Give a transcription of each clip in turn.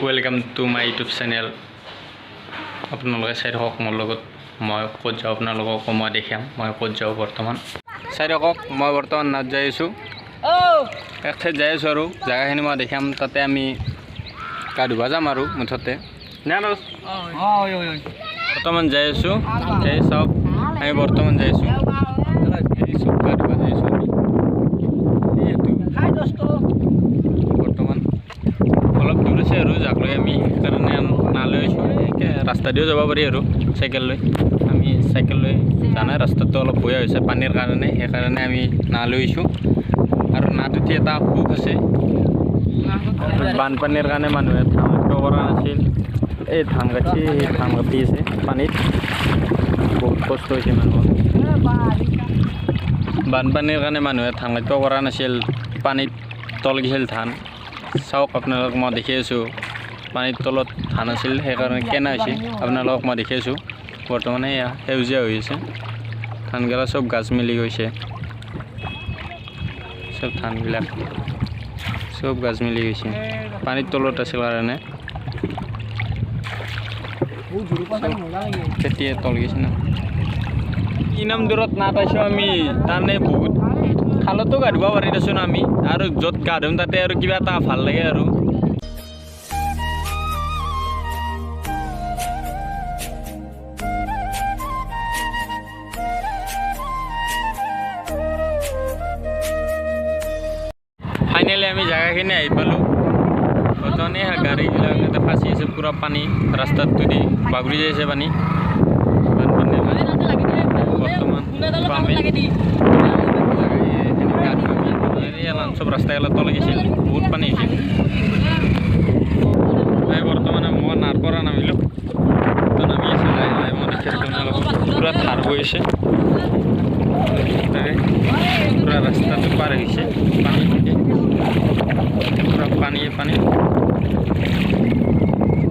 Welcome to my YouTube channel. আপোনালোকে চাই থাকক মোৰ লগত মই ক'ত যাওঁ, আপোনালোকক মই দেখাম মই ক'ত যাওঁ বৰ্তমান। চাই থাকক মই বৰ্তমান নাট যাই আছোঁ, এক ঠাইত যাই আছোঁ আৰু জেগাখিনি মই দেখাম। তাতে আমি গা ধুব যাম আৰু মুঠতে বৰ্তমান যাই আছোঁ। এই চাওক আমি বৰ্তমান যাই আছোঁ, এই চব গা ধুব যাই আছোঁ বৰ্তমান। অলপ দূৰ আছে আৰু যাক লৈ আমি সেইকাৰণে নালৈ আছোঁ। ৰাস্তা দিও যাব পাৰি আৰু চাইকেল লৈ, আমি চাইকেল লৈ জানাই ৰাস্তাটো অলপ বেয়া হৈছে পানীৰ কাৰণে, সেইকাৰণে আমি নালৈ আছোঁ। আৰু নাত উঠি এটা সুখ আছে, বানপানীৰ কাৰণে মানুহে ধান কাটিব পৰা নাছিল। এই ধান কাটি আছে পানীত, বহুত কষ্ট হৈছে মানুহৰ। বানপানীৰ কাৰণে মানুহে ধান কাটিব পৰা নাছিল, পানীত তল গৈছিল ধান। চাওক আপোনালোকক মই দেখি আছোঁ পানীৰ তলত ধান আছিল, সেইকাৰণে কেনে হৈছে আপোনালোকক মই দেখি আছোঁ। বৰ্তমানে এয়া সেউজীয়া হৈ আছে, ধানগিলা চব গাছ মিলি গৈছে, চব ধানবিলাক চব গাছ মিলি গৈছে পানীৰ তলত আছিল কাৰণে। খেতিয়ে তল গৈছে না, ইনাম দূৰত না পাইছোঁ আমি তাৰমানে বহুত খালতো গা ধুব পাৰি দেচোন আমি, আৰু য'ত গা ধুম তাতে আৰু কিবা এটা ভাল লাগে আৰু। ফাইনেলি আমি জেগাখিনি আহি পালোঁ। বৰ্তমানে গাড়ীবিলাক এটা ফাঁচি আছে, পূৰা পানী ৰাস্তাটো দি বাগৰি যাই আছে পানী। বৰ্তমান চব ৰাস্তাগিলা তলে গৈছিল, বহুত পানী হৈছিল। আমি বৰ্তমানে মই নাৰ পৰা নামিলোঁ, তো নামি আছে লাহে লাহে মই দেখি আছোঁ পূৰা ধাৰ হৈ আছে, পূৰা ৰাস্তাটো পাৰ হৈছে পানী থেকে, পূৰা পানীয়ে পানী।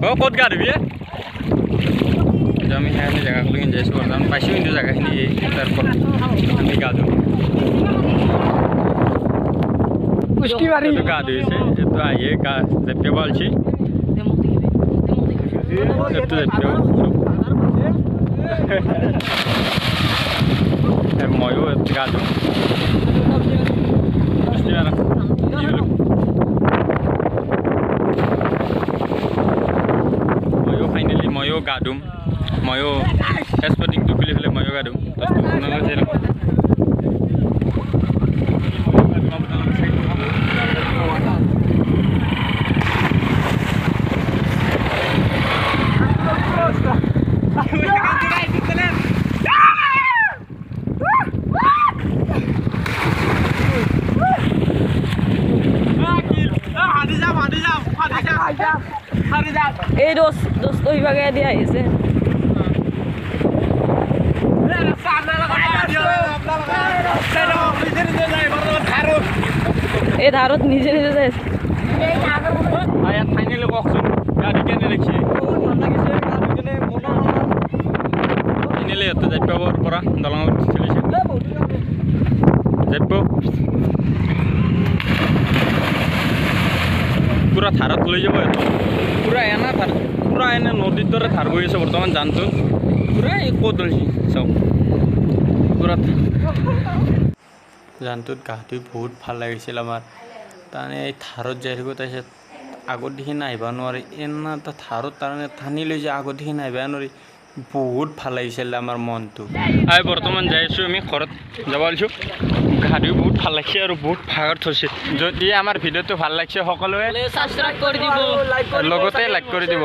অঁ ক'ত গা ধুবি আমি সেইখিনি জেগালৈকে যাই আছোঁ বৰ্তমান, পাইছোঁ কিন্তু জেগাখিনি তাৰপৰা আমি গা ধুম। গা ধুইছে এইটো আহিয়ে গা জেপিয়াব পালছি, এইটো জেপিয়াব ময়ো গা ধুম। ময়ো গা ধুম, ময়ো স্পটিংটো খুলি পেলাই ময়ো গা ধুম। এই দোস্ত বিভাগে দিয়া আহিছে, এই ধাৰত নিজে নিজে যাই আছে। ফাইনেলি কওকচোন গাড়ী কেনে দেখিছে? ফাইনেলি ইয়াতে জাপিয়াবৰ পৰা দলঙত চলিছে, জাপিব পূৰা ধাৰত লৈ যাব এইটো, পূৰা এনে নদীৰ দৰে ধাৰ গৈ আছে বৰ্তমান জানটো, পূৰা এই ক'ত হৈছে চাওক, পূৰা জানটোত গা ধুই বহুত ভাল লাগিছিল আমাৰ। তাৰমানে এই ধাৰত যাই থাকোঁ, তাৰপিছত আগত দেখি নাহিব নোৱাৰি, এনে এটা ধাৰত তাৰমানে টানি লৈ যায়, আগত দেখি নাহিব নোৱাৰি, বহুত ভাল লাগিছিল আমাৰ মনটো। আৰু বৰ্তমান যাই আছোঁ আমি ঘৰত যাব পাৰিছোঁ, গা ধুই বহুত ভাল লাগিছে আৰু বহুত ভাগৰ থৈছে। যদি আমাৰ ভিডিঅ'টো ভাল লাগিছে সকলোৱে সাবস্ক্ৰাইব কৰি দিব, লগতে লাইক কৰি দিব।